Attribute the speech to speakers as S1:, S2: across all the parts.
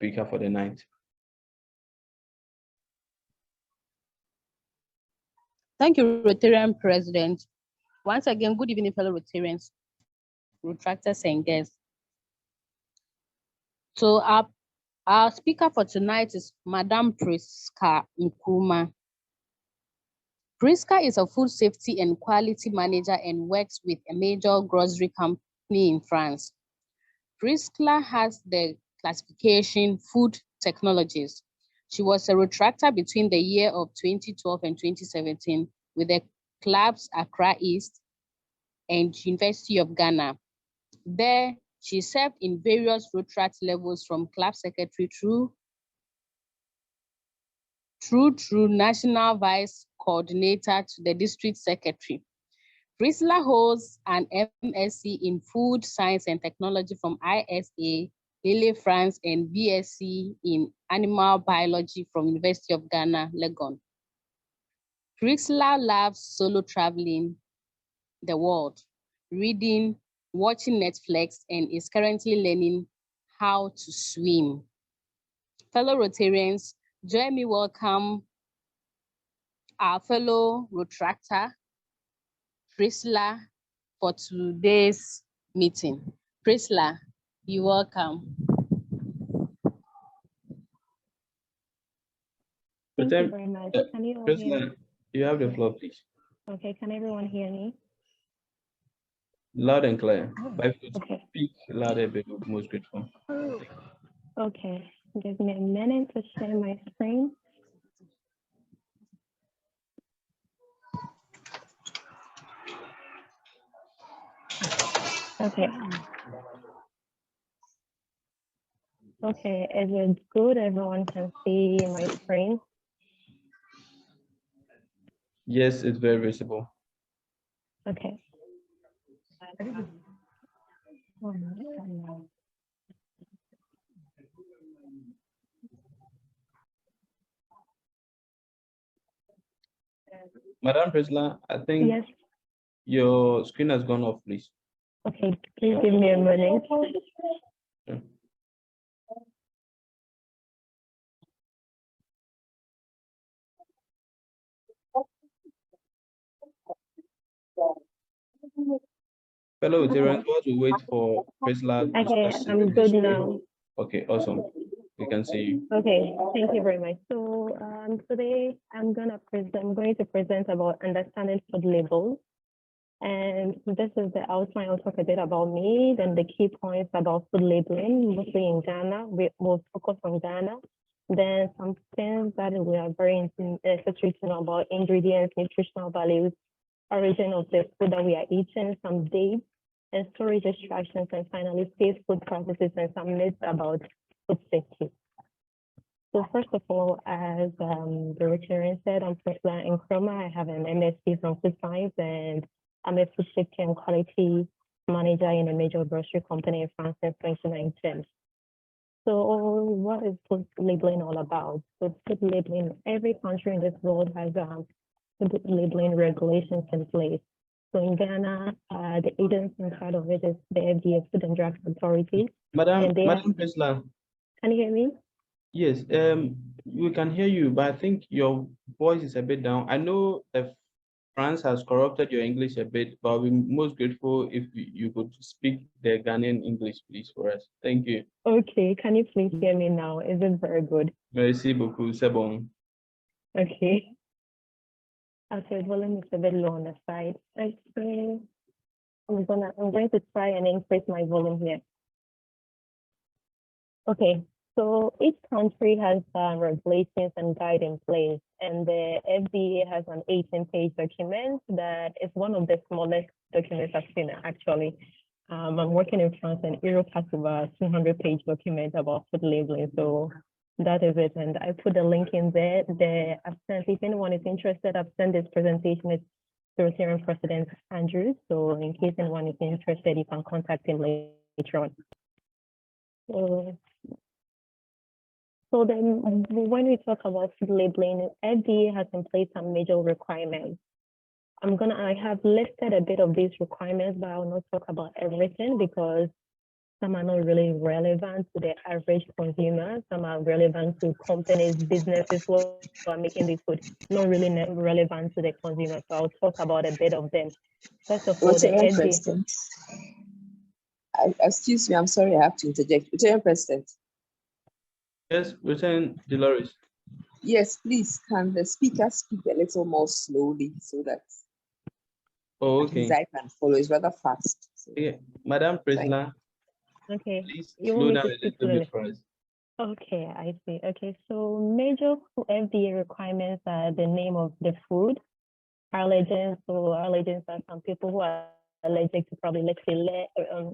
S1: speaker for the night.
S2: Thank you, Rotarian President. Once again, good evening, fellow Rotarians, Retractors and guests. So our speaker for tonight is Madam Priscilla Nkrumah. Priscilla is a food safety and quality manager and works with a major grocery company in France. Priscilla has the classification Food Technologies. She was a retractor between the year of 2012 and 2017 with the clubs Accra East and University of Ghana. There, she served in various retract levels from club secretary through national vice coordinator to the district secretary. Priscilla holds an MSc in Food Science and Technology from ISA, Lille, France, and BSc in Animal Biology from University of Ghana, Legon. Priscilla loves solo traveling the world, reading, watching Netflix, and is currently learning how to swim. Fellow Rotarians, join me welcome our fellow retractor, Priscilla, for today's meeting. Priscilla, you're welcome.
S3: Thank you very much. Can you all hear me?
S1: You have the floor, please.
S3: Okay, can everyone hear me?
S1: Loud and clear. But if you
S3: Okay.
S1: speak louder, but most grateful.
S3: Okay, give me a minute to share my screen. Okay. Okay, is it good? Everyone can see my screen?
S1: Yes, it's very visible.
S3: Okay.
S1: Madam Priscilla, I think
S3: Yes.
S1: your screen has gone off, please.
S3: Okay, please give me a minute.
S1: Sure. Fellow veterans, while we wait for Priscilla to
S3: Okay,
S1: start
S3: I'm good now.
S1: Okay, awesome. We can see you.
S3: Okay, thank you very much. So today I'm going to present about understanding food labels. And this is the outline. I'll talk a bit about me, then the key points about food labeling, mostly in Ghana. We'll focus on Ghana. Then some things that we are very interested to know about: ingredients, nutritional values, origin of the food that we are eating, some dates, and storage instructions, and finally safe food practices and some myths about food safety. So first of all, as the Rotarian said, I'm Priscilla Nkrumah. I have an MSc from Food Science, and I'm a food safety and quality manager in a major grocery company in France since 2019. So what is food labeling all about? So food labeling, every country in this world has food labeling regulations in place. So in Ghana, the agency in charge of it is the FDA, Food and Drug Authority.
S1: Madam Priscilla.
S3: Can you hear me?
S1: Yes, we can hear you, but I think your voice is a bit down. I know if France has corrupted your English a bit, but we're most grateful if you could speak the Ghanaian English, please, for us. Thank you.
S3: Okay, can you please hear me now? Is it very good?
S1: Merci beaucoup, c'est bon.
S3: Okay. Okay, volume is a bit low on the side. Okay. I'm going to try and increase my volume here. Okay, so each country has regulations and guide in place, and the FDA has an 18-page document that is one of the smallest documents I've seen, actually. I'm working in France, and Europe has over 200-page document about food labeling, so that is it. And I put the link in there. If anyone is interested, I've sent this presentation to Rotarian President Andrew, so in case anyone is interested, you can contact him later on. So then when we talk about food labeling, FDA has in place some major requirements. I have listed a bit of these requirements, but I will not talk about everything because Some are not really relevant to the average consumer. Some are relevant to companies, businesses who are making this food, not really relevant to the consumer. So I'll talk about a bit of them. First of all, the
S4: Rotarian
S3: FDA.
S4: President. Excuse me, I'm sorry, I have to interject. Rotarian President.
S1: Yes, Lieutenant Dolores.
S4: Yes, please, can the speaker speak a little more slowly so that
S1: Oh,
S4: at least
S1: okay.
S4: I can follow? It's rather fast. So,
S1: Okay. Madam Priscilla,
S3: Okay.
S1: please
S3: You want
S1: slow
S3: me
S1: down
S3: to
S1: a
S3: speak
S1: little
S3: slowly?
S1: bit for us.
S3: Okay, I see. Okay, so major FDA requirements are the name of the food, allergens. So allergens are some people who are allergic to probably, let's say,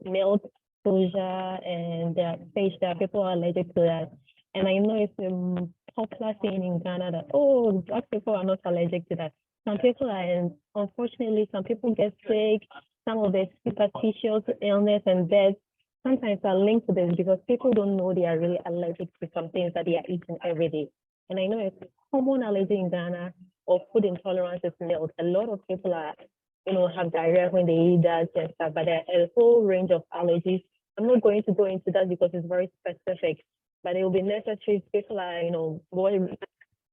S3: milk, soja, and there are fish. There are people who are allergic to that. And I know it's a popular saying in Ghana that, oh, black people are not allergic to that. Some people are, and unfortunately, some people get sick. Some of the superstitious illness and death sometimes are linked to this because people don't know they are really allergic to some things that they are eating every day. And I know it's common allergy in Ghana or food intolerance is milk. A lot of people are, have diarrhea when they eat that and stuff, but there are a whole range of allergies. I'm not going to go into that because it's very specific, but it will be necessary if people are,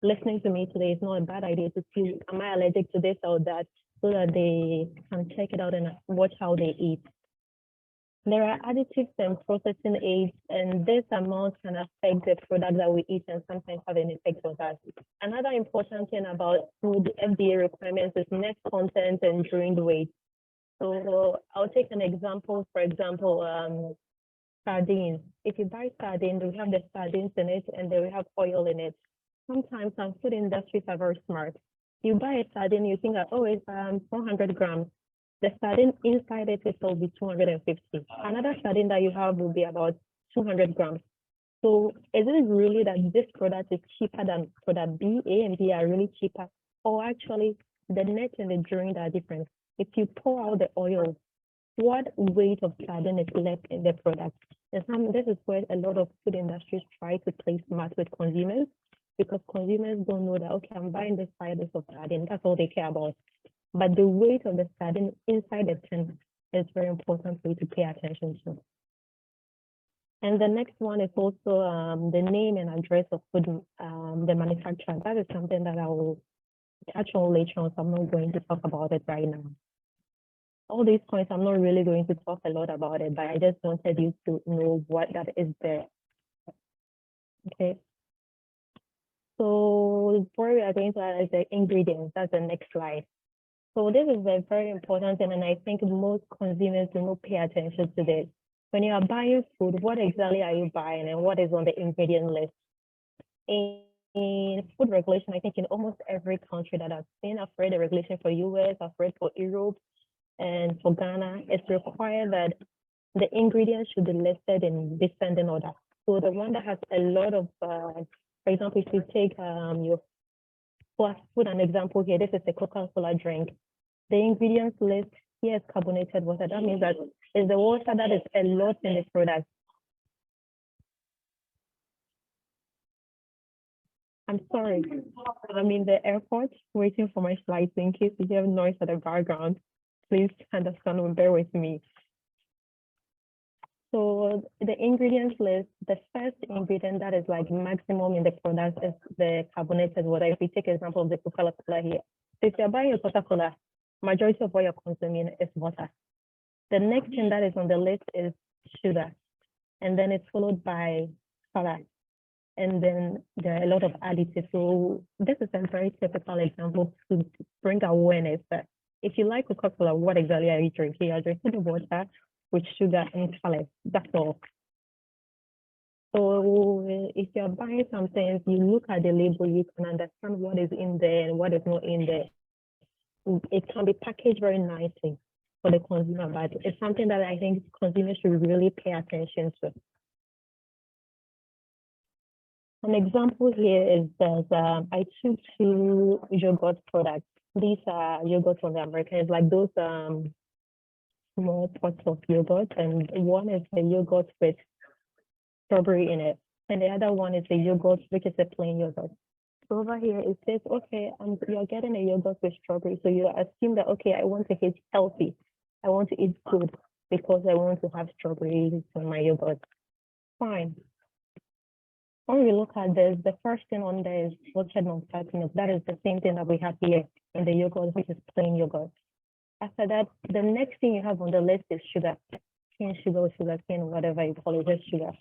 S3: listening to me today. It's not a bad idea to see, am I allergic to this or that, so that they can check it out and watch how they eat. There are additives and processing aids, and this amount can affect the product that we eat and sometimes have an effect on us. Another important thing about food FDA requirements is net content and drained weight. So I'll take an example, for example, sardines. If you buy sardines, we have the sardines in it and then we have oil in it. Sometimes some food industries are very smart. You buy a sardine, you think that, oh, it's 400 grams. The sardine inside it will be 250. Another sardine that you have will be about 200 grams. So is it really that this product is cheaper than product B? A and B are really cheaper, or actually the net and the drain are different? If you pour out the oil, what weight of sardine is left in the product? And this is where a lot of food industries try to play smart with consumers, because consumers don't know that, okay, I'm buying this fibers of sardine, that's all they care about. But the weight of the sardine inside the tin is very important for you to pay attention to. And the next one is also the name and address of food, the manufacturer. That is something that I will touch on later on, so I'm not going to talk about it right now. All these points, I'm not really going to talk a lot about it, but I just wanted you to know what that is there. Okay. So where we are going to add is the ingredients. That's the next slide. So this is a very important thing, and I think most consumers do not pay attention to this. When you are buying food, what exactly are you buying and what is on the ingredient list? In food regulation, I think in almost every country that I've seen, I've read the regulation for US, I've read for Europe, and for Ghana, it's required that the ingredients should be listed in descending order. So the one that has a lot of, for example, if you take your, for put an example here, this is a Coca-Cola drink. The ingredients list here is carbonated water. That means that it's the water that is a lot in the product. I'm sorry, I'm in the airport waiting for my flight. So in case you hear noise at the background, please understand and bear with me. So the ingredients list, the first ingredient that is like maximum in the product is the carbonated water. If we take an example of the Coca-Cola here, so if you're buying a Coca-Cola, majority of what you're consuming is water. The next thing that is on the list is sugar, and then it's followed by color, and then there are a lot of additives. So this is a very typical example to bring awareness that if you like Coca-Cola, what exactly are you drinking? You're drinking the water with sugar and color. That's all. So if you're buying something, you look at the label, you can understand what is in there and what is not in there. It can be packaged very nicely for the consumer, but it's something that I think consumers should really pay attention to. An example here is that I took 2 yogurt products. These are yogurt from the Americans, like those small pots of yogurt, and one is the yogurt with strawberry in it, and the other one is the yogurt, which is a plain yogurt. So over here, it says, okay, you're getting a yogurt with strawberry. So you assume that, okay, I want to eat healthy. I want to eat good. because I want to have strawberries in my yogurt. Fine. When we look at this, the first thing on there is roasted non-fat milk. That is the same thing that we have here in the yogurt, which is plain yogurt. After that, the next thing you have on the list is sugar. Cane sugar, sugar cane, whatever you call it, just sugar.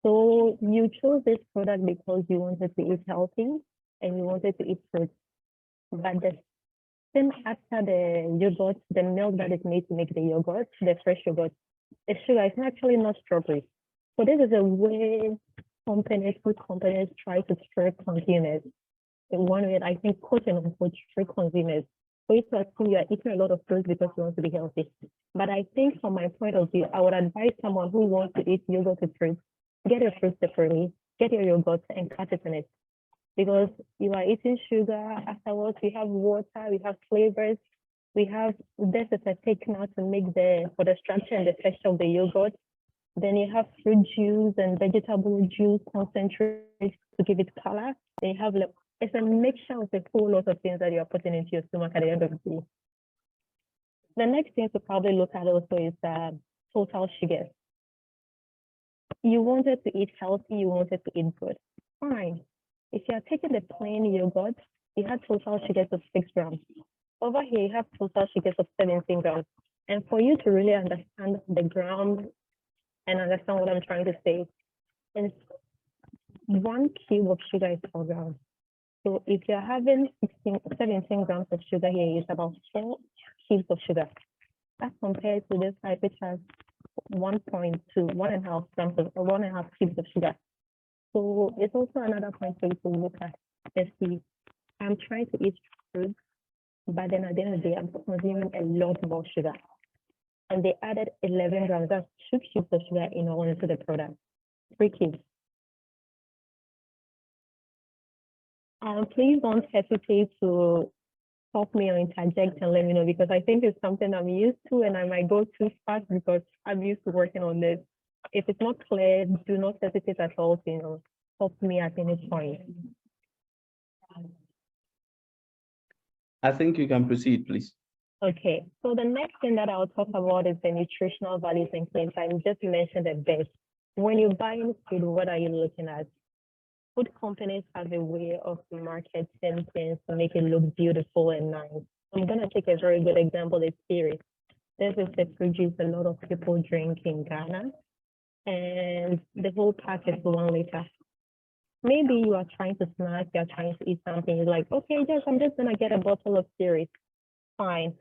S3: So you chose this product because you wanted to eat healthy and you wanted to eat fruit. But the thing after the yogurt, the milk that is made to make the yogurt, the fresh yogurt, the sugar is actually not strawberry. So this is a way food companies try to trick consumers. In one way, I think, quote unquote, trick consumers. For you to assume you are eating a lot of fruit because you want to be healthy. But I think from my point of view, I would advise someone who wants to eat yogurt with fruit, get your fruit separately, get your yogurt and cut it in it. Because you are eating sugar, afterwards we have water, we have flavors, we have this is a thickener to make for the structure and the texture of the yogurt. Then you have fruit juice and vegetable juice concentrate to give it color. Then you have it's a mixture of a whole lot of things that you are putting into your stomach at the end of the day. The next thing to probably look at also is total sugar. You wanted to eat healthy, you wanted to eat good. Fine. If you are taking the plain yogurt, you have total sugars of 6 grams. Over here, you have total sugars of 17 grams. And for you to really understand the grams and understand what I'm trying to say, is 1 cube of sugar is 4 grams. So if you're having 17 grams of sugar here, it's about 4 cubes of sugar. That's compared to this type, which has 1.2, 1.5 grams or 1.5 cubes of sugar. So it's also another point for you to look at. Let's see, I'm trying to eat fruit, but then at the end of the day, I'm consuming a lot more sugar. And they added 11 grams, that's 2 cubes of sugar in all into the product, 3 cubes. Please don't hesitate to stop me or interject and let me know, because I think it's something I'm used to and I might go too fast because I'm used to working on this. If it's not clear, do not hesitate at all to stop me at any point.
S1: I think you can proceed, please.
S3: Okay, so the next thing that I'll talk about is the nutritional values and claims. I just mentioned a bit. When you're buying food, what are you looking at? Food companies have a way of marketing things to make it look beautiful and nice. I'm going to take a very good example, the spirit. This is the fruit juice a lot of people drink in Ghana, and the whole pack is 1 liter. Maybe you are trying to snack, you're trying to eat something, you're like, okay, I'm just going to get a bottle of spirit. Fine.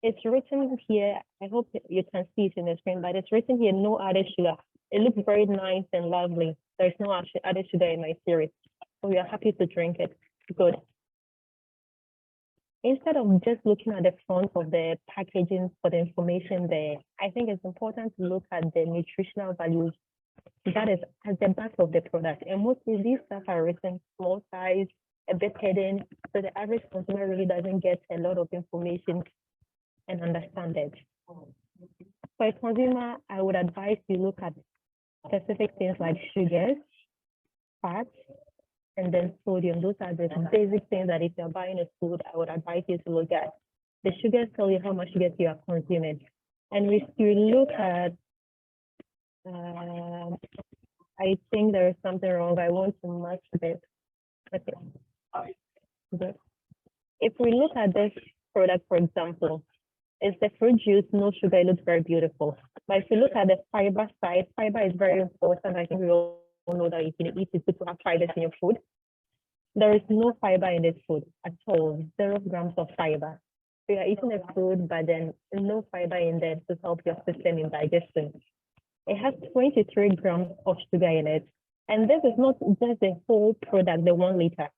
S3: It's written here, I hope you can see it in the screen, but it's written here, no added sugar. It looks very nice and lovely. There's no added sugar in my spirit. So we are happy to drink it. Good. Instead of just looking at the front of the packaging for the information there, I think it's important to look at the nutritional values that is at the back of the product. And mostly these stuff are written small size, a bit hidden, so the average consumer really doesn't get a lot of information and understand it. For a consumer, I would advise you look at specific things like sugars, fats, and then sodium. Those are the basic things that if you're buying a food, I would advise you to look at. The sugars tell you how much sugar you are consuming. And if you look at, I think there is something wrong. I want to match this. Okay. Good. If we look at this product, for example, it's the fruit juice, no sugar, it looks very beautiful. But if you look at the fiber side, fiber is very important. I think we all know that if you eat, it's good to have fibers in your food. There is no fiber in this food at all, 0 grams of fiber. So you're eating a food, but then no fiber in there to help your system in digestion. It has 23 grams of sugar in it. And this is not just the whole product, the 1 liter.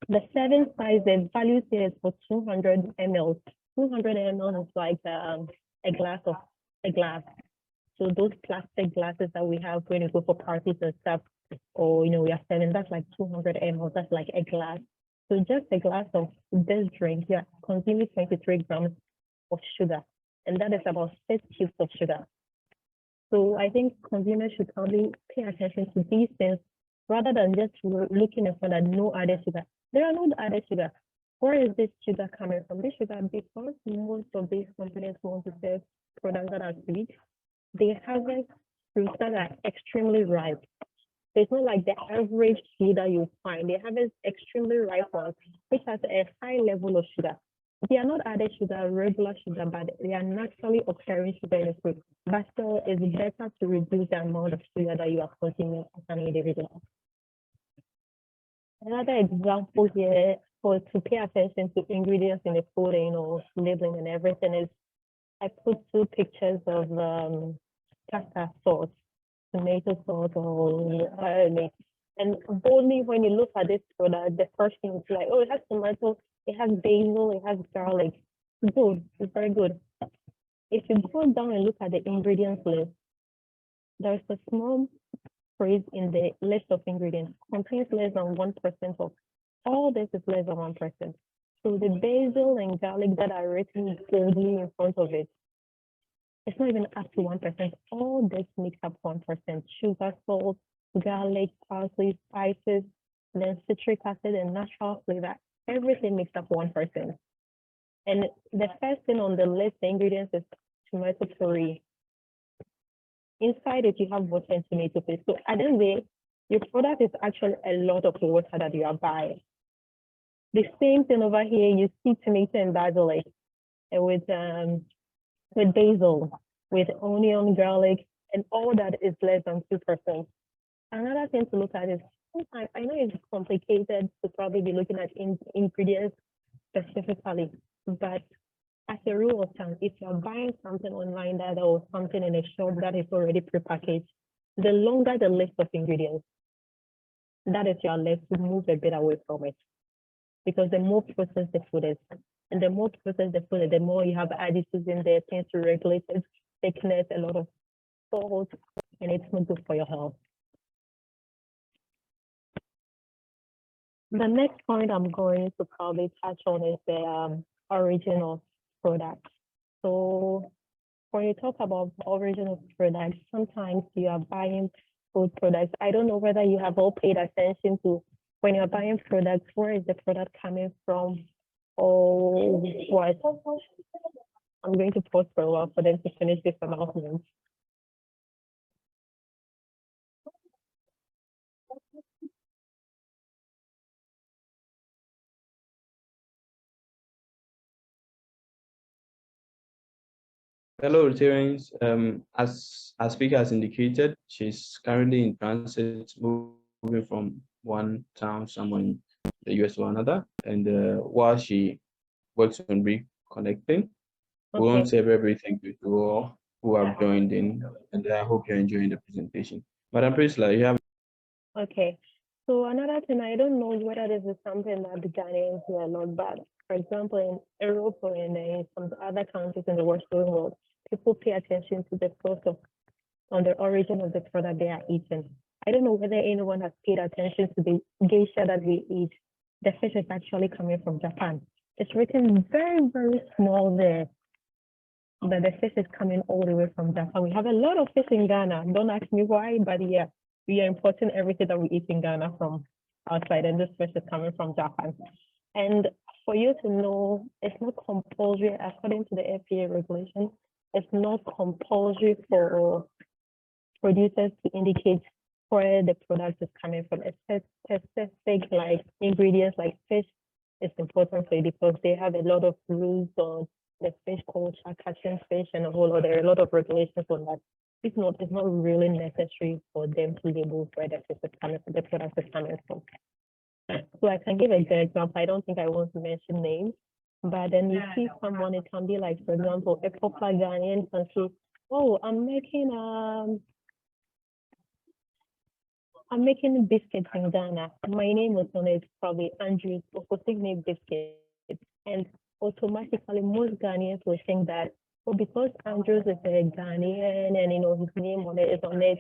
S3: The serving size, the value here is for 200 ml. 200 ml is like a glass. So those plastic glasses that we have when you go for parties and stuff, or we are serving, that's like 200 ml. That's like a glass. So just a glass of this drink, you're consuming 23 grams of sugar, and that is about 6 cubes of sugar. So I think consumers should probably pay attention to these things rather than just looking for that no added sugar. There are no added sugar. where is this sugar coming from? This sugar, because most of these companies want to sell products that are sweet, they harvest fruits that are extremely ripe. So it's not like the average sugar you find. They harvest extremely ripe ones, which has a high level of sugar. They are not added sugar, regular sugar, but they are naturally occurring sugar in the fruit. But still, it's better to reduce the amount of sugar that you are consuming as an individual. Another example here for to pay attention to ingredients in the food, labeling and everything is I put two pictures of pasta sauce, tomato sauce, or and boldly when you look at this product, the first thing is like, oh, it has tomato, it has basil, it has garlic. Good, it's very good. If you go down and look at the ingredients list, there's a small phrase in the list of ingredients, contains less than 1% of all this is less than 1%. So the basil and garlic that are written boldly in front of it, it's not even up to 1%. All this makes up 1%. Sugar, salt, garlic, parsley, spices, then citric acid and natural flavor. Everything makes up 1%. And the first thing on the list, the ingredients is tomato puree. Inside it, you have water and tomato paste. So at the end of the day, your product is actually a lot of water that you are buying. The same thing over here, you see tomato and basilic with basil, with onion, garlic, and all that is less than 2%. Another thing to look at is, sometimes I know it's complicated to probably be looking at ingredients specifically, but as a rule of thumb, if you're buying something online or something in a shop that is already prepackaged, the longer the list of ingredients, that is you're left to move a bit away from it. Because the more processed the food is, and the more processed the food is, the more you have additives in there, things to regulate its thickness, a lot of salt, and it's not good for your health. The next point I'm going to probably touch on is the origin of products. So when you talk about origin of products, sometimes you are buying food products. I don't know whether you have all paid attention to when you're buying products, where is the product coming from or what? I'm going to pause for a while for them to finish this announcement.
S1: Hello, Terence. As our speaker has indicated, she's currently in transit, moving from one town somewhere in the US to another. And while she works on reconnecting, we want to say very, very thank you to all who have joined in, and I hope you're enjoying the presentation. Madam Priscilla, you have.
S3: Okay. So another thing, I don't know whether this is something that the Ghanaians do a lot, but for example, in Europe or in some other countries in the Western world, people pay attention to the source on the origin of the product they are eating. I don't know whether anyone has paid attention to the geisha that we eat. The fish is actually coming from Japan. It's written very, very small there, but the fish is coming all the way from Japan. We have a lot of fish in Ghana. Don't ask me why, but yeah, we are importing everything that we eat in Ghana from outside, and this fish is coming from Japan. And for you to know, it's not compulsory, according to the FDA regulation, it's not compulsory for producers to indicate where the product is coming from. It's specific, like ingredients like fish is important for you because they have a lot of rules on the fish culture, catching fish, and a whole lot. There are a lot of regulations on that. It's not really necessary for them to label where the fish is coming from, the product is coming from. So I can give a good example. I don't think I want to mention names, but then you see someone, it can be like, for example, a popular Ghanaian can say, oh, I'm making biscuits in Ghana. My name was on it, probably Andrew's Okosigme biscuits. And automatically most Ghanaians will think that, well, because Andrews is a Ghanaian and his name on it is on it,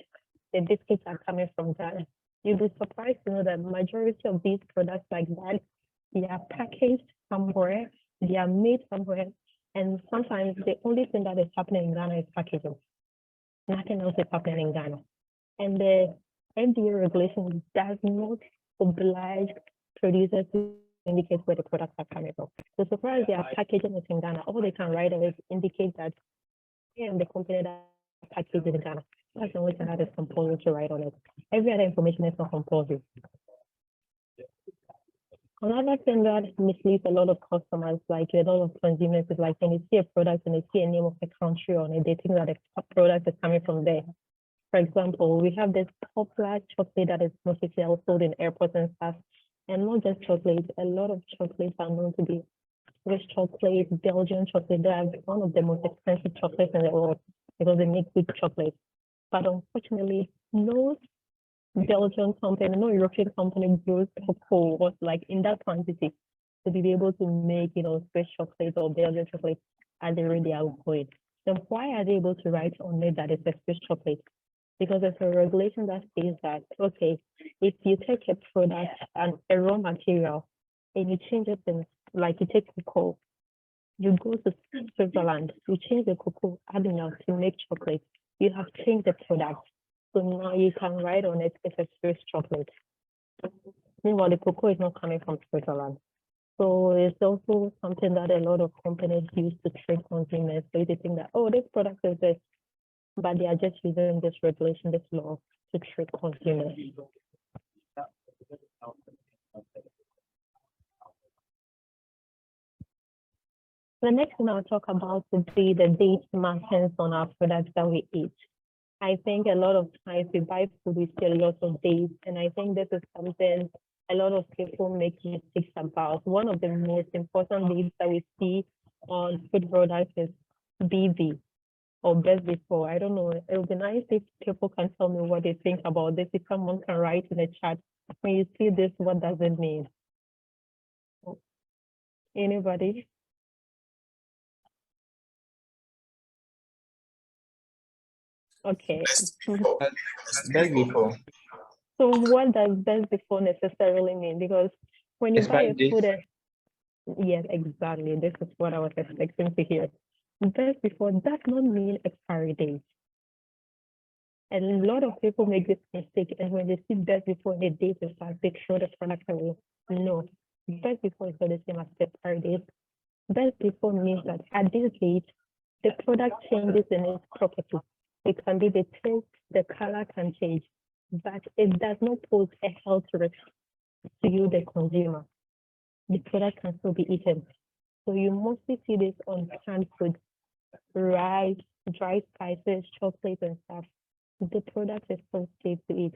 S3: the biscuits are coming from Ghana. You'll be surprised to know that majority of these products like that, they are packaged somewhere, they are made somewhere, and sometimes the only thing that is happening in Ghana is packaging. Nothing else is happening in Ghana. And the FDA regulation does not oblige producers to indicates where the products are coming from. So so far as they are packaging it in Ghana, all they can write on it indicates that I am the company that packages it in Ghana. That's the only thing that is compulsory to write on it. Every other information is not compulsory. Another thing that misleads a lot of customers, like a lot of consumers, is like when you see a product and they see a name of a country on it, they think that the product is coming from there. For example, we have this popular chocolate that is mostly sold in airports and stuff. And not just chocolate, a lot of chocolates are known to be Swiss chocolate, Belgian chocolate. They are one of the most expensive chocolates in the world because they make good chocolate. But unfortunately, no Belgian company, no European company grows cocoa was like in that quantity to be able to make, Swiss chocolate or Belgian chocolate as they really are going. Then why are they able to write on it that it's a Swiss chocolate? Because there's a regulation that says that, okay, if you take a product and a raw material and you change it in, like you take cocoa, you go to Switzerland, you change the cocoa, adding out to make chocolate, you have changed the product. So now you can write on it, it's a Swiss chocolate. Meanwhile, the cocoa is not coming from Switzerland. So it's also something that a lot of companies use to trick consumers. So they think that, oh, this product is this, but they are just using this regulation, this law to trick consumers. The next thing I'll talk about would be the date markings on our products that we eat. I think a lot of times we buy food, we see a lot of dates, and I think this is something a lot of people make mistakes about. One of the most important dates that we see on food products is BV or best before. I don't know. It would be nice if people can tell me what they think about this. If someone can write in the chat, when you see this, what does it mean? Anybody? Okay.
S1: Best before.
S3: So what does best before necessarily mean? Because when you buy a food, yes, exactly. This is what I was expecting to hear. Best before does not mean expiry date. And a lot of people make this mistake, and when they see best before the date is past, they throw the product away. No, best before is not the same as expiry date. Best before means that at this date, the product changes in its property. It can be the taste, the color can change, but it does not pose a health risk to you, the consumer. The product can still be eaten. So you mostly see this on canned food, rice, dry spices, chocolate, and stuff. The product is still safe to eat.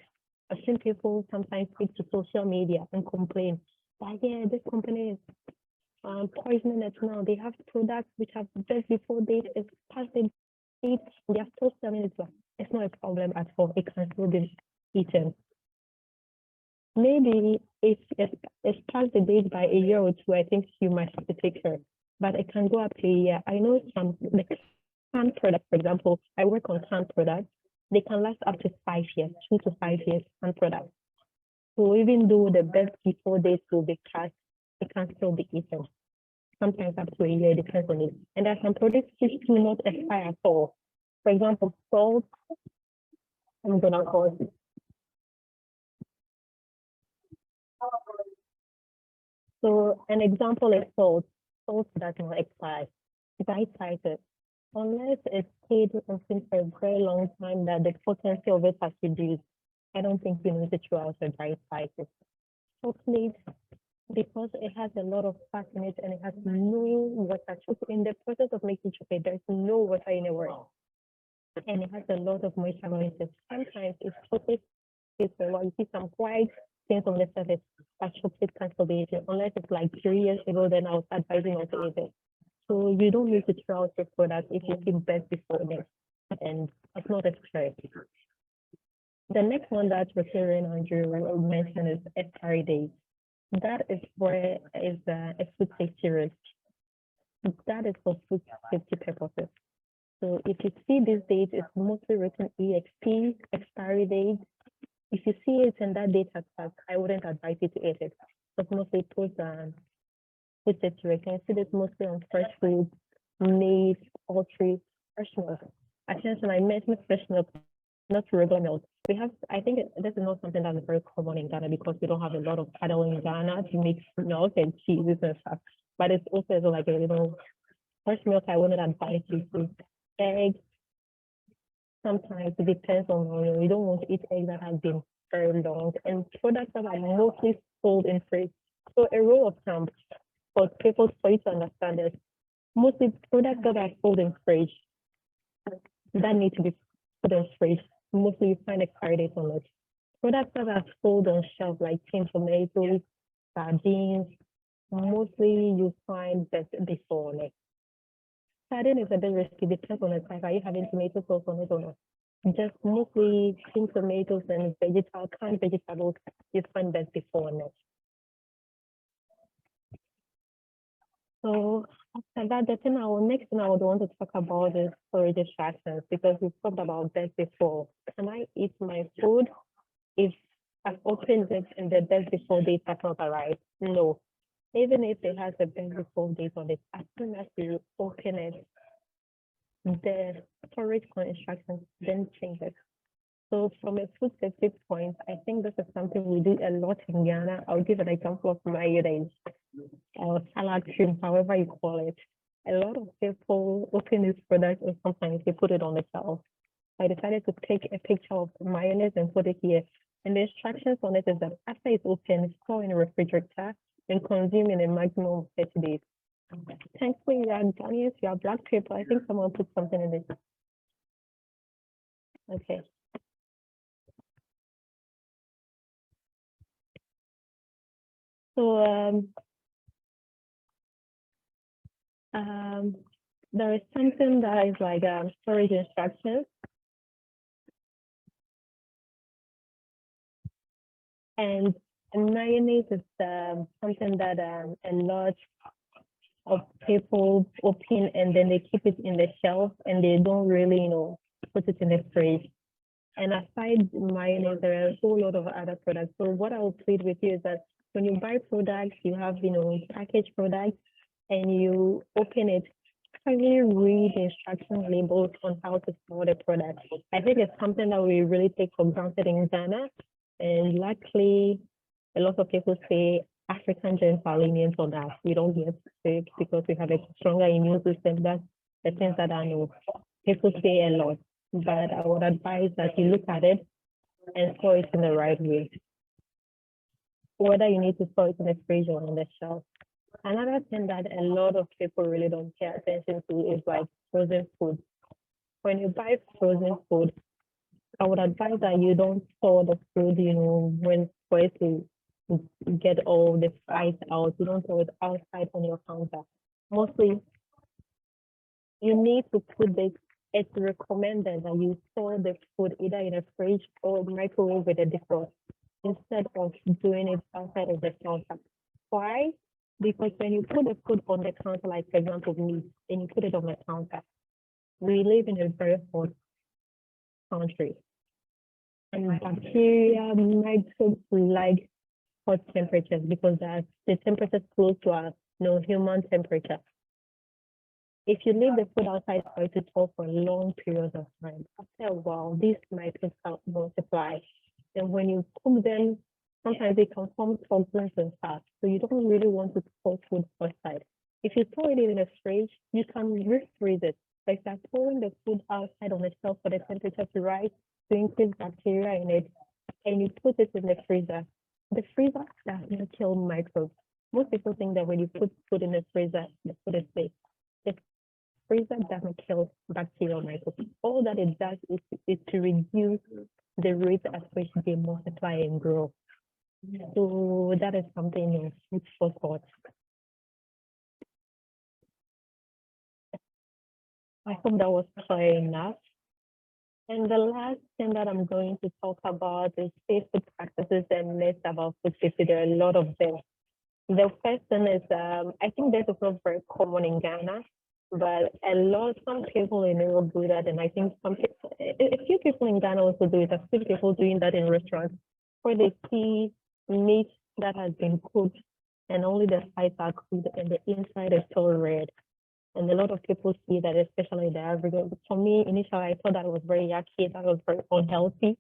S3: I've seen people sometimes speak to social media and complain that, yeah, this company is poisoning it now. They have products which have best before date, it's past the date, they are still selling it. It's not a problem at all. It can still be eaten. Maybe if it's past the date by a year or two, I think you might have to take care. But it can go up to a year. I know some canned products, for example, I work on canned products. They can last up to 5 years, 2 to 5 years canned products. So even though the best before date will be passed, it can still be eaten. Sometimes up to a year, it depends on it. And there are some products which do not expire at all. For example, salt, I'm gonna call it. So an example is salt. Salt does not expire. Dry spices, unless it's stayed for a very long time that the potency of it has reduced, I don't think you need to throw out the dry spices. Chocolate, because it has a lot of fat in it and it has no water. In the process of making chocolate, there's no water in the world. And it has a lot of moisture on it. Sometimes it's chocolate is you see some white things on the surface, but chocolate can still be eaten. Unless it's like 3 years ago, then I was advising not to eat it. So you don't need to throw out your product if you see best before this. And it's not expired. The next one that Priscilla and Andrew mentioned is expiry date. That is where is a food safety risk. That is for food safety purposes. So if you see this date, it's mostly written EXP, expiry date. If you see it and that date has passed, I wouldn't advise you to eat it. But mostly food safety risk. I see this mostly on fresh food, meat, poultry, fresh milk. Attention, I mentioned fresh milk not regular milk. We have, I think this is not something that's very common in Ghana because we don't have a lot of cattle in Ghana to make milk and cheeses and stuff. But it's also like a little fresh milk. I wouldn't advise you to eggs. Sometimes it depends on you don't want to eat eggs that have been very long and products that are mostly sold in fridge. So a rule of thumb for people for you to understand is mostly products that are sold in fridge that need to be put in fridge. Mostly you find expiry date on it. Products that are sold on shelf like tin tomatoes, sardines, mostly you find that before on it. Sardine is a bit risky, depends on the type. Are you having tomato sauce on it or not? Just mostly tin tomatoes and canned vegetables, you find that before on it. So after that, the next thing I would want to talk about is storage distractions because we've talked about that before. Can I eat my food if I've opened it and the best before date has not arrived? No. Even if it has a best before date on it, as soon as you open it, the storage instructions then changes. So from a food safety point, I think this is something we do a lot in Ghana. I'll give an example of mayonnaise or salad cream, however you call it. A lot of people open this product and sometimes they put it on the shelf. I decided to take a picture of mayonnaise and put it here. And the instructions on it is that after it's open, store in a refrigerator and consume in a maximum of 30 days. Thankfully, we are Ghanaians, we have black paper. I think someone put something in it. Okay. So there is something that is like storage instructions. And mayonnaise is something that a lot of people open and then they keep it in the shelf and they don't really, put it in the fridge. And aside mayonnaise, there are a whole lot of other products. So what I will plead with you is that when you buy products, you have, packaged products and you open it, kindly read the instruction labels on how to store the product. I think it's something that we really take for granted in Ghana. And luckily, a lot of people say African germs are lenient on that. We don't get sick because we have a stronger immune system. That's the things that I know. People say a lot, but I would advise that you look at it and store it in the right way. Whether you need to store it in the fridge or on the shelf. Another thing that a lot of people really don't pay attention to is like frozen food. When you buy frozen food, I would advise that you don't store the food, when for it to get all the ice out. You don't store it outside on your counter. Mostly, you need to put this. It's recommended that you store the food either in a fridge or microwave with a defrost instead of doing it outside of the counter. Why? Because when you put the food on the counter, like for example meat, and you put it on the counter, we live in a very hot country. And bacteria, microbes like hot temperatures because the temperature is close to our human temperature. If you leave the food outside for it to thaw for long periods of time, after a while, these microbes multiply. And when you cook them, sometimes they can form toxins and stuff. So you don't really want to store food outside. If you store it in a fridge, you can refreeze it. Like that, pouring the food outside on the shelf for the temperature to rise to increase bacteria in it, and you put it in the freezer. The freezer does not kill microbes. Most people think that when you put food in the freezer, the food is safe. The freezer doesn't kill bacterial microbes. All that it does is to reduce the rate at which they multiply and grow. So that is something food for thought. I hope that was clear enough. And the last thing that I'm going to talk about is safety practices and myths about food safety. There are a lot of them. The first thing is, I think this is not very common in Ghana, but some people in Europe do that, and I think a few people in Ghana also do it. I've seen people doing that in restaurants where they see meat that has been cooked and only the sides are cooked and the inside is still red. And a lot of people see that, especially the average. For me, initially, I thought that was very yucky, that was very unhealthy.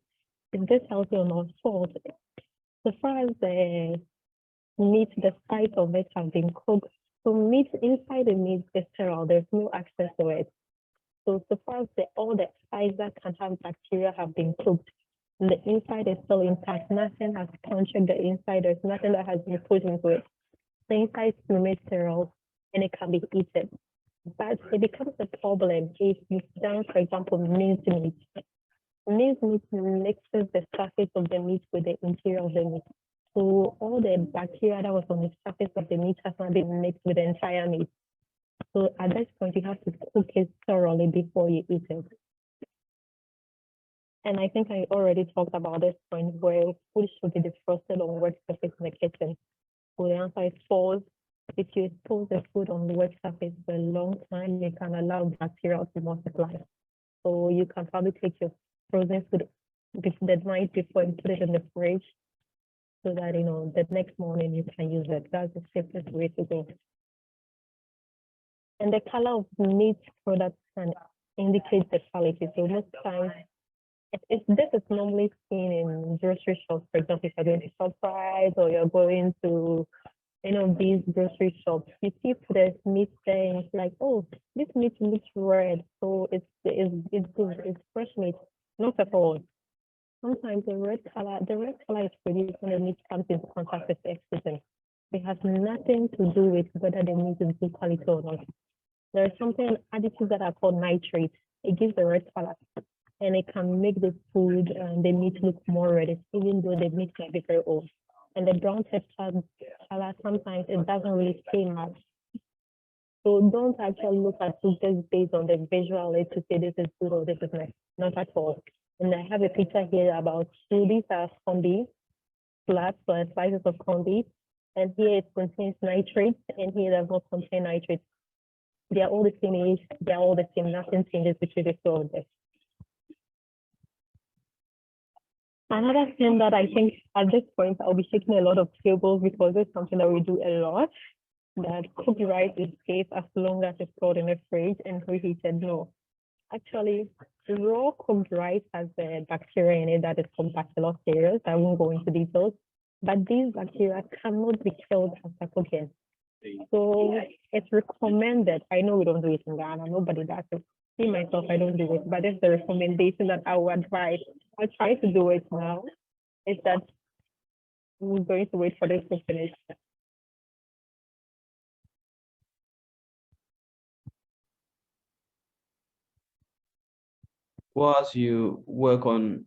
S3: Is this healthy or not? So, as far as the meat, the side of it have been cooked. So meat, inside the meat is sterile. There's no access to it. So far as all the sides that can have bacteria have been cooked, the inside is still intact. Nothing has punctured the inside. There's nothing that has been put into it. The inside is remain sterile and it can be eaten. But it becomes a problem if you down, for example, minced meat. Minced meat mixes the surface of the meat with the interior of the meat. So all the bacteria that was on the surface of the meat has not been mixed with the entire meat. So at this point, you have to cook it thoroughly before you eat it. And I think I already talked about this point where food should be defrosted on wet surface in the kitchen. So the answer is false. If you expose the food on the wet surface for a long time, you can allow bacteria to multiply. So you can probably take your frozen food the night before and put it in the fridge so that, the next morning you can use it. That's the safest way to go. And the color of meat products can indicate the quality. So most times, this is normally seen in grocery shops. For example, if you're going to ShopRite or you're going to, these grocery shops, you see there's meat there and it's like, oh, this meat looks red, so it's good, it's fresh meat. Not at all. Sometimes the red color is produced when the meat comes into contact with the oxygen. It has nothing to do with whether the meat is good quality or not. There's something additives that are called nitrates. It gives the red color, and it can make the food and the meat look more reddish, even though the meat might be very old. And the brown texture color, sometimes it doesn't really stay much. So don't actually look at food just based on the visual to say this is good or this is not at all. And I have a picture here about two. These are corned beef, slabs or slices of corned beef. And here it contains nitrates, and here it does not contain nitrates. They are all the same age, they are all the same, nothing changes between the two of them. Another thing that I think at this point I'll be shaking a lot of tables because it's something that we do a lot, that cooked rice is safe as long as it's stored in the fridge and reheated. No. Actually, raw cooked rice has the bacteria in it that is called bacillus. I won't go into details, but these bacteria cannot be killed after cooking. So it's recommended. I know we don't do it in Ghana, nobody does it. Me myself, I don't do it, but it's the recommendation that I would advise. I'll try to do it now. Is that we're going to wait for this to finish.
S1: Whilst you work on,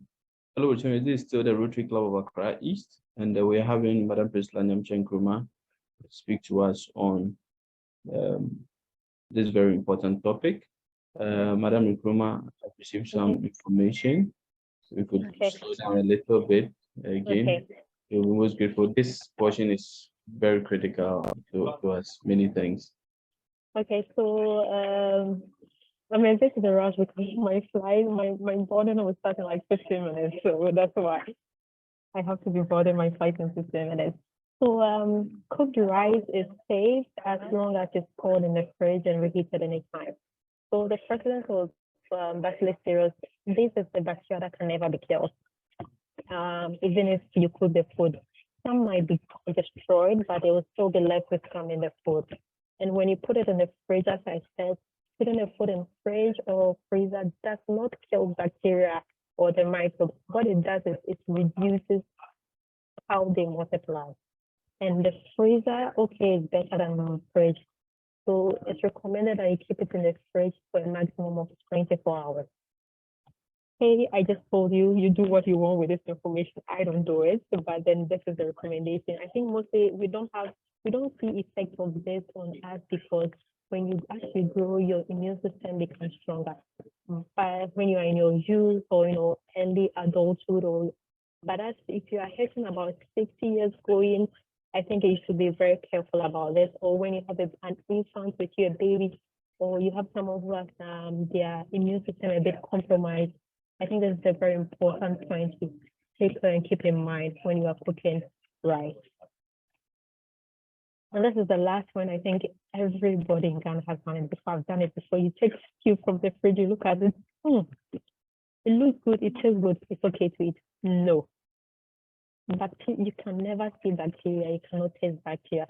S1: hello, this is still the Rotary Club of Accra East, and we're having Madam Priscilla Nyamekye Nkrumah speak to us on this very important topic. Madam Nkrumah, I've received some information. So we could slow down a little bit again. We're most grateful. This portion is very critical to us. Many thanks.
S3: Okay, so I'm a bit in a rush because my flight, my boarding was starting like 15 minutes, so that's why I have to be boarding my flight in 15 minutes. So cooked rice is safe as long as it's stored in the fridge and reheated anytime. So the presence of Bacillus cereus, this is the bacteria that can never be killed. Even if you cook the food, some might be destroyed, but they will still be left with some in the food. And when you put it in the fridge, as I said, putting the food in fridge or freezer does not kill bacteria or the microbes. What it does is it reduces how they multiply. And the freezer, okay, is better than the fridge. So it's recommended that you keep it in the fridge for a maximum of 24 hours. Hey, I just told you, you do what you want with this information. I don't do it, but then this is the recommendation. I think mostly we don't see effects of this on us because when you actually grow, your immune system becomes stronger. But when you are in your youth or early adulthood, but if you are hitting about 60 years going, I think you should be very careful about this. Or when you have an infant with you, a baby, or you have someone who has their immune system a bit compromised, I think this is a very important point to take and keep in mind when you are cooking rice. And this is the last one. I think everybody in Ghana has done it before. I've done it before. You take stew from the fridge, you look at it. It looks good. It tastes good. It's okay to eat. No. Bacteria, you can never see bacteria. You cannot taste bacteria.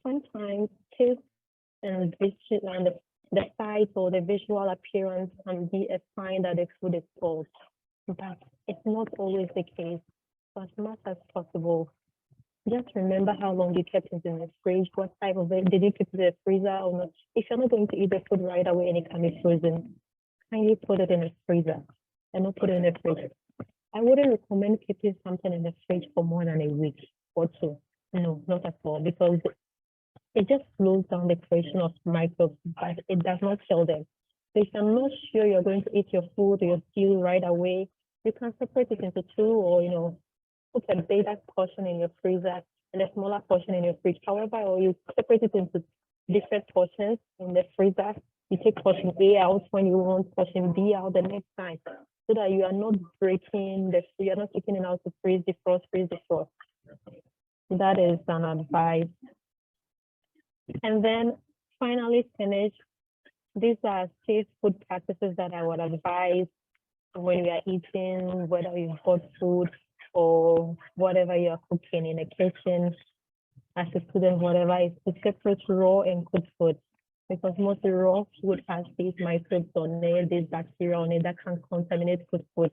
S3: Sometimes taste and the sight or the visual appearance can be a sign that the food is cold. But it's not always the case. So as much as possible, just remember how long you kept it in the fridge, what type of it, did you keep it in the freezer or not? If you're not going to eat the food right away and it can be frozen, kindly put it in the freezer and not put it in the fridge. I wouldn't recommend keeping something in the fridge for more than a week or two. No, not at all, because it just slows down the creation of microbes, but it does not kill them. So if you're not sure you're going to eat your food or your stew right away, you can separate it into two, or put a bigger portion in your freezer and a smaller portion in your fridge. However, or you separate it into different portions in the freezer. You take portion A out when you want, portion B out the next time, so that you are not breaking you're not taking it out to freeze, defrost, freeze, defrost. That is an advice. And then finally finish. These are safe food practices that I would advise when we are eating, whether you bought food or whatever you are cooking in the kitchen as a student, whatever, is to separate raw and cooked food. Because most raw food has these microbes on it, these bacteria on it that can contaminate cooked food.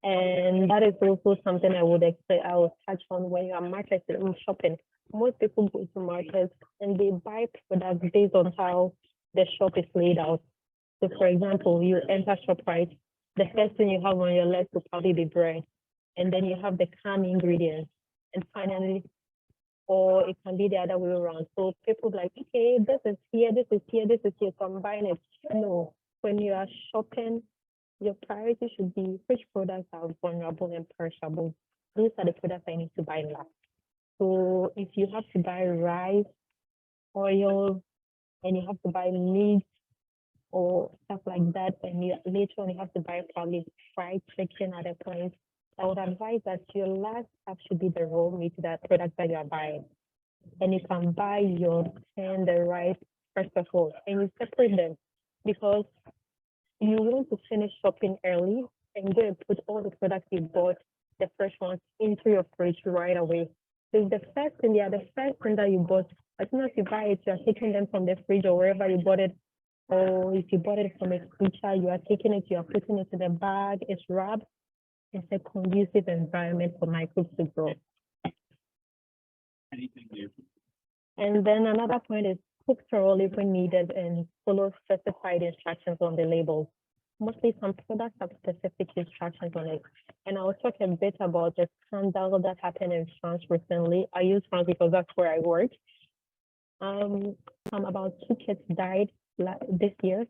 S3: And that is also something I would touch on when you are marketing, shopping. Most people go to markets and they buy products based on how the shop is laid out. So for example, you enter ShopRite, the first thing you have on your list will probably be bread. And then you have the canned ingredients. And finally, or it can be the other way around. So people like, okay, this is here, this is here, this is here, so I'm buying it. No, when you are shopping, your priority should be which products are vulnerable and perishable. These are the products I need to buy last. So if you have to buy rice, oil, and you have to buy meat or stuff like that, and later on you have to buy probably fried chicken at a point, I would advise that your last step should be the raw meat, that product that you are buying. And you can buy your and the rice first of all, and you separate them, because you want to finish shopping early and go and put all the products you bought, the fresh ones, into your fridge right away. So the first thing that you bought, as soon as you buy it, you're taking them from the fridge or wherever you bought it. Or if you bought it from a butcher, you are taking it, you are putting it in the bag, it's wrapped. It's a conducive environment for microbes to grow. And then another point is cook thoroughly when needed and follow specified instructions on the label. Mostly some products have specific instructions on it. And I'll talk a bit about the scandal that happened in France recently. I use France because that's where I work. About 2 kids died this year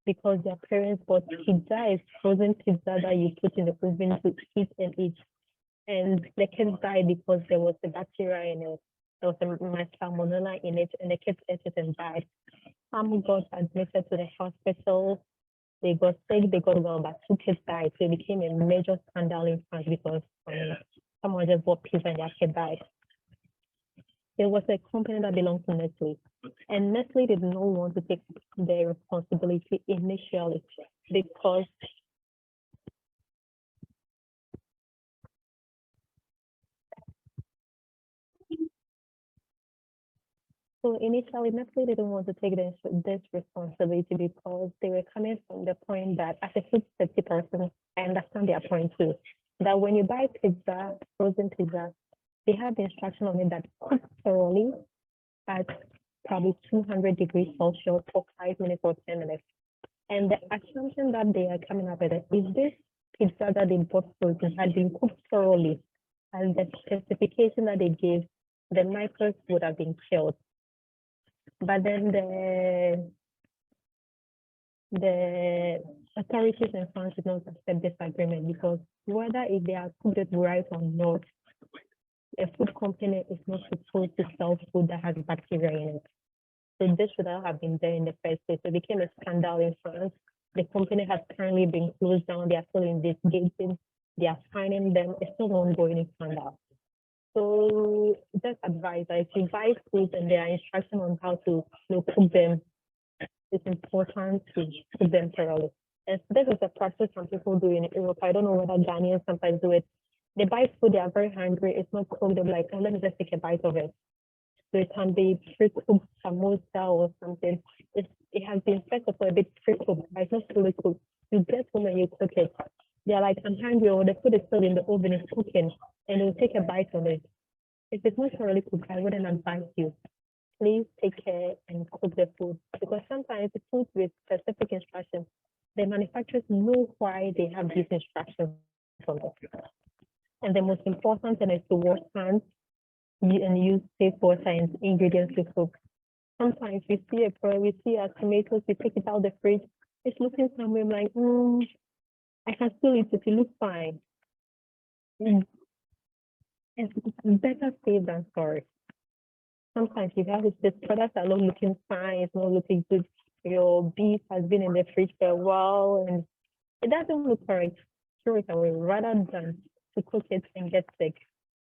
S3: because their parents bought pizza, is frozen pizza that you put in the oven to heat and eat. And the kids died because there was a bacteria in it. There was a salmonella in it, and the kids ate it and died. Some got admitted to the hospital. They got sick, they got well, but 2 kids died. So it became a major scandal in France because someone just bought pizza and their kid died. There was a company that belonged to Nestle, and Nestle did not want to take their responsibility initially because Nestle didn't want to take this responsibility because they were coming from the point that as a food safety person, I understand their point too, that when you buy pizza, frozen pizza, they have the instruction on it that cook thoroughly at probably 200 degrees Celsius for 5 minutes or 10 minutes. And the assumption that they are coming up with is this pizza that they bought frozen had been cooked thoroughly, and the specification that they gave, the microbes would have been killed. But then the authorities in France did not accept this agreement because whether if they are cooked it right or not, a food company is not supposed to sell food that has bacteria in it. So this should not have been there in the first place. So it became a scandal in France. The company has currently been closed down. They are still investigating. They are finding them. It's still ongoing scandal. So just advise that if you buy food and there are instructions on how to cook them, it's important to cook them thoroughly. And this is a practice some people do in Europe. I don't know whether Ghanaians sometimes do it. They buy food, they are very hungry, it's not cooked, they're like, oh, let me just take a bite of it. So it can be pre-cooked samosa or something. It has been set up for a bit pre-cooked, but it's not fully cooked. You get home and you cook it. They're like, I'm hungry, or the food is still in the oven, it's cooking, and they'll take a bite of it. If it's not thoroughly cooked, I wouldn't advise you. Please take care and cook the food, because sometimes the food with specific instructions, the manufacturers know why they have these instructions on it. And the most important thing is to wash hands and use safe water and ingredients to cook. Sometimes we see our tomatoes, we take it out of the fridge, it's looking somewhere like, I can still eat it, it looks fine. It's better safe than sorry. Sometimes you have this products are not looking fine, it's not looking good. Your beef has been in the fridge for a while and it doesn't look correct. Throw it away rather than to cook it and get sick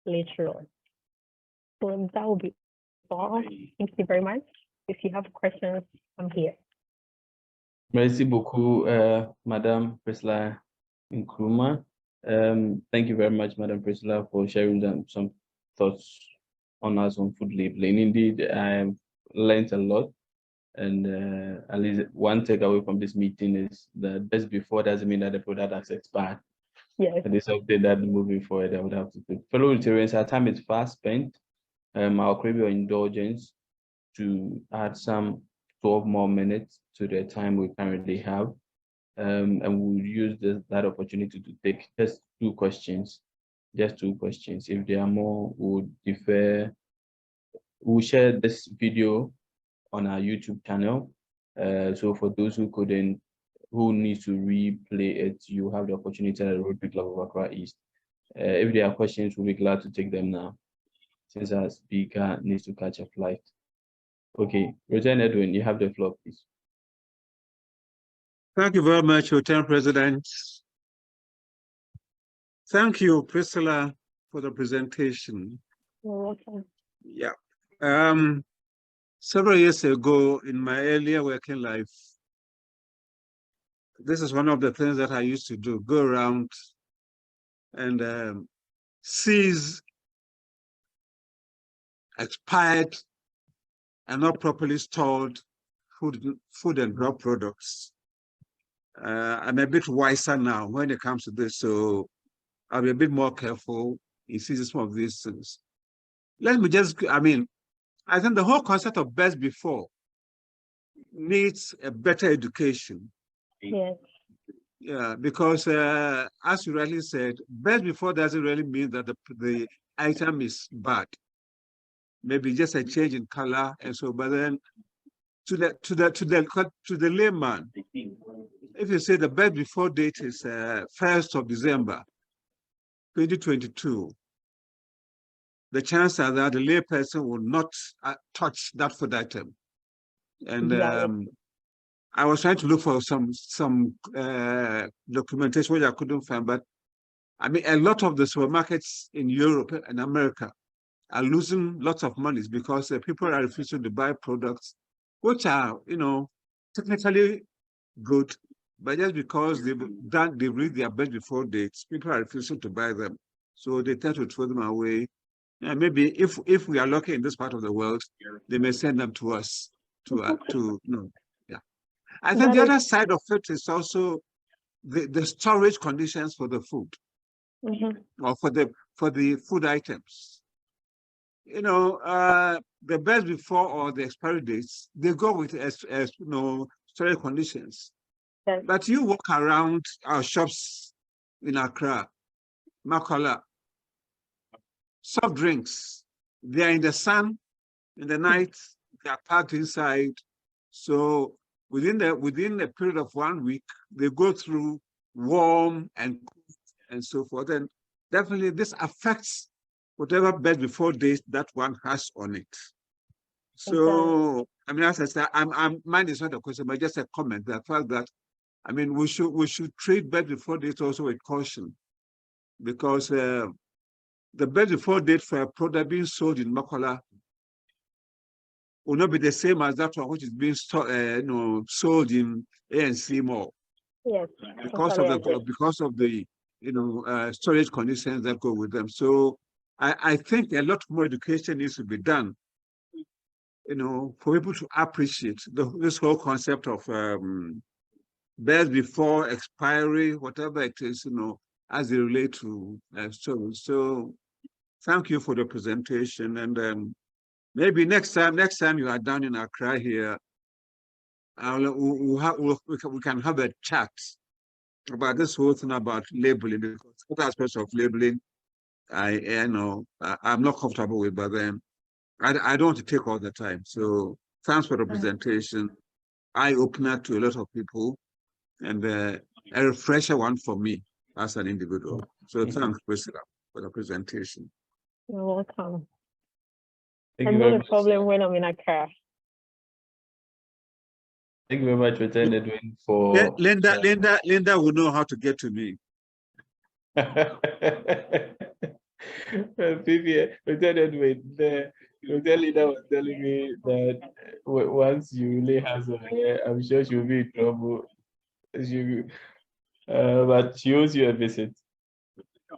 S3: later on. So that will be all. Thank you very much. If you have questions, I'm here.
S1: Merci beaucoup, Madame Priscilla Nkrumah. Thank you very much, Madam Priscilla, for sharing some thoughts on us on food labeling. Indeed, I learned a lot, and at least one takeaway from this meeting is that best before doesn't mean that the product has expired.
S3: Yes.
S1: And it's something that moving forward I would have to do. Fellow Rotarians, our time is fast spent. I'll crave your indulgence to add some 12 more minutes to the time we currently have. And we'll use that opportunity to take just two questions. If there are more, we'll defer. We'll share this video on our YouTube channel. So for those who need to replay it, you have the opportunity at the Rotary Club of Accra East. If there are questions, we'll be glad to take them now, since our speaker needs to catch a flight. Okay, Lieutenant Edwin, you have the floor, please.
S5: Thank you very much, Lieutenant President. Thank you, Priscilla, for the presentation.
S3: You're welcome.
S5: Yeah. Several years ago, in my earlier working life, this is one of the things that I used to do, go around and seize expired and not properly stored food and drug products. I'm a bit wiser now when it comes to this, so I'll be a bit more careful in seizing some of these things. Let me just, I think the whole concept of best before needs a better education.
S3: Yes.
S5: Yeah, because as you rightly said, best before doesn't really mean that the item is bad. Maybe just a change in color and so, but then to the layman, if you say the best before date is 1st of December 2022, the chances are that the layperson will not touch that food item. And I was trying to look for some documentation which I couldn't find, but a lot of the supermarkets in Europe and America are losing lots of money because people are refusing to buy products which are, technically good, but just because they read their best before dates, people are refusing to buy them, so they tend to throw them away. And maybe if we are lucky in this part of the world, they may send them to us yeah. I think the other side of it is also the storage conditions for the food, or for the food items. The best before or the expiry dates, they go with storage conditions.
S3: Yes.
S5: But you walk around our shops in Accra, Makola, soft drinks, they are in the sun, in the night, they are packed inside. So within a period of 1 week, they go through warm and cool and so forth. And definitely this affects whatever best before date that one has on it. So, as I said, mine is not a question, but just a comment. The fact that, we should treat best before date also with caution, because the best before date for a product being sold in Makola will not be the same as that one which is being sold in ANC Mall
S3: Yes.
S5: because
S3: Totally
S5: of
S3: agree.
S5: the storage conditions that go with them. So I think a lot more education needs to be done, for people to appreciate this whole concept of best before expiry, whatever it is, as they relate to storage. So thank you for the presentation, and maybe next time you are down in Accra here, we can have a chat about this whole thing about labeling, because other aspects of labeling, I'm not comfortable with, but then I don't want to take all the time. So thanks for the presentation. Eye opener to a lot of people, and a refresher one for me as an individual. So thanks, Priscilla, for the presentation.
S3: You're welcome.
S1: Thank
S3: I'm
S1: you
S3: not
S1: very
S3: a
S1: much.
S3: problem when I'm in Accra.
S1: Thank you very much, Lieutenant Edwin, for
S5: Linda will know how to get to me.
S1: Lieutenant Edwin, the hotel leader was telling me that once you lay hands on her, I'm sure she'll be in trouble. But she owes you a visit.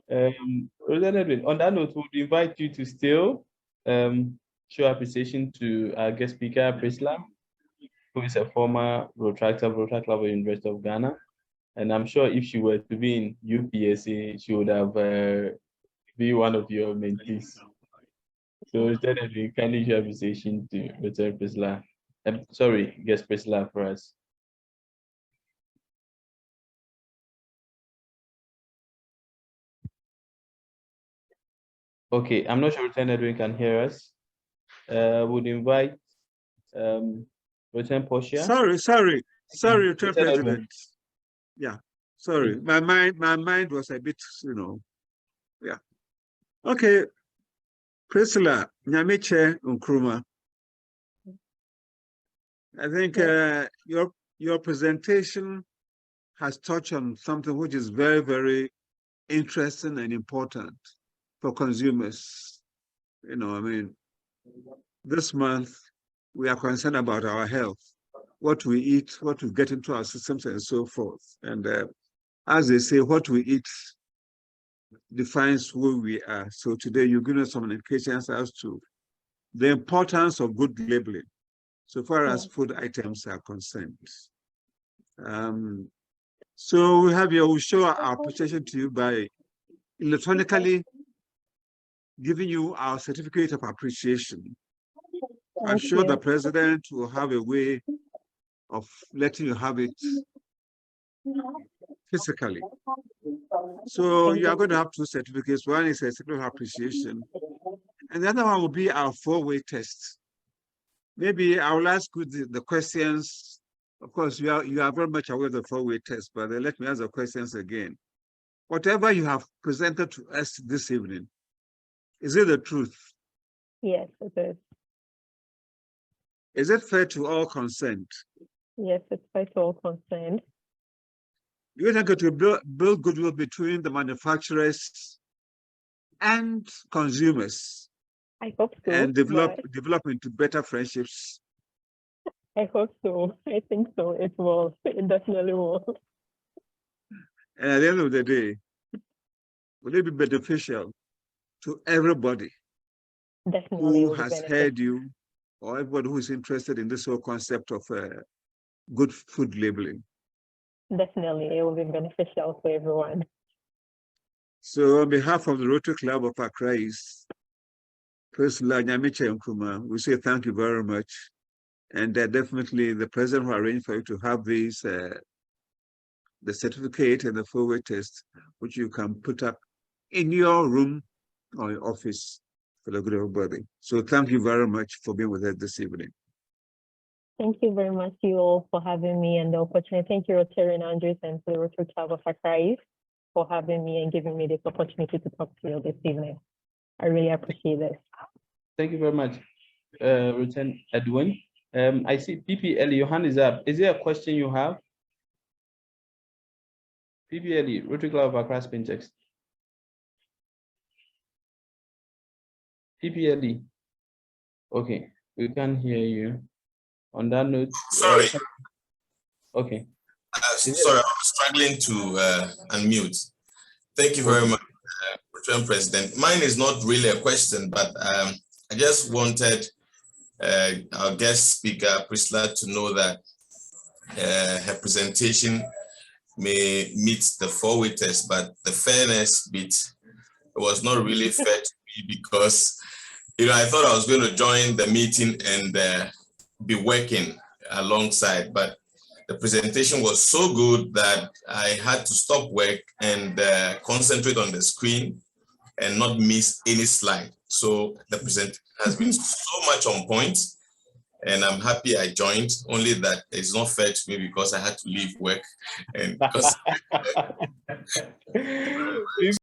S1: Lieutenant Edwin, on that note, we invite you to still show appreciation to our guest speaker, Priscilla, who is a former protractor of the University of Ghana. And I'm sure if she were to be in UPSA, she would have be one of your mentees. So Lieutenant Edwin, kindly show appreciation to Lieutenant Priscilla. Sorry, guest Priscilla for us. Okay, I'm not sure Lieutenant Edwin can hear us. Would invite Lieutenant Portia.
S5: Sorry, Lieutenant
S1: Lieutenant
S5: President. Yeah, sorry. My mind was a bit, yeah. Okay, Priscilla Nyamekye Nkrumah. I think your presentation has touched on something which is very, very interesting and important for consumers. This month we are concerned about our health, what we eat, what we get into our systems, and so forth. And as they say, what we eat defines who we are. So today you're giving us some indications as to the importance of good labeling so far as food items are concerned. So we'll show our appreciation to you by electronically giving you our certificate of appreciation. I'm sure the president will have a way of letting you have it physically. So you are going to have two certificates. One is a certificate of appreciation, and the other one will be our 4-way test. Maybe I will ask you the questions. Of course, you are very much aware of the 4-way test, but let me ask the questions again. Whatever you have presented to us this evening, is it the truth?
S3: Yes, it is.
S5: Is it fair to all concerned?
S3: Yes, it's fair to all concerned.
S5: You think it will build goodwill between the manufacturers and consumers?
S3: I hope so.
S5: And develop into better friendships?
S3: I hope so. I think so. It will. It definitely will.
S5: And at the end of the day, will it be beneficial to everybody
S3: Definitely
S5: who has heard you, or everybody who is interested in this whole concept of good food labeling?
S3: Definitely, it will be beneficial for everyone.
S5: So on behalf of the Rotary Club of Accra East, Priscilla Nyamekye Nkrumah, we say thank you very much. And definitely the president will arrange for you to have these, the certificate and the 4-way test, which you can put up in your room or your office for the good of everybody. So thank you very much for being with us this evening.
S3: Thank you very much, you all, for having me and the opportunity. Thank you, Rotarian Andrews, and to the Rotary Club of Accra East for having me and giving me this opportunity to talk to you this evening. I really appreciate this.
S1: Thank you very much, Lieutenant Edwin. I see PPL, your hand is up. Is there a question you have? PPL, Rotary Club of Accra Spintex. PPLE. Okay, we can't hear you. On that note,
S6: Sorry.
S1: Okay.
S6: Sorry, I was struggling to unmute. Thank you very much, Return President. Mine is not really a question, but I just wanted our guest speaker, Priscilla, to know that her presentation may meet the 4-way test, but the fairness bit was not really fair to me because, I thought I was going to join the meeting and be working alongside, but the presentation was so good that I had to stop work and concentrate on the screen and not miss any slide. So the presentation has been so much on point, and I'm happy I joined, only that it's not fair to me because I had to leave work and because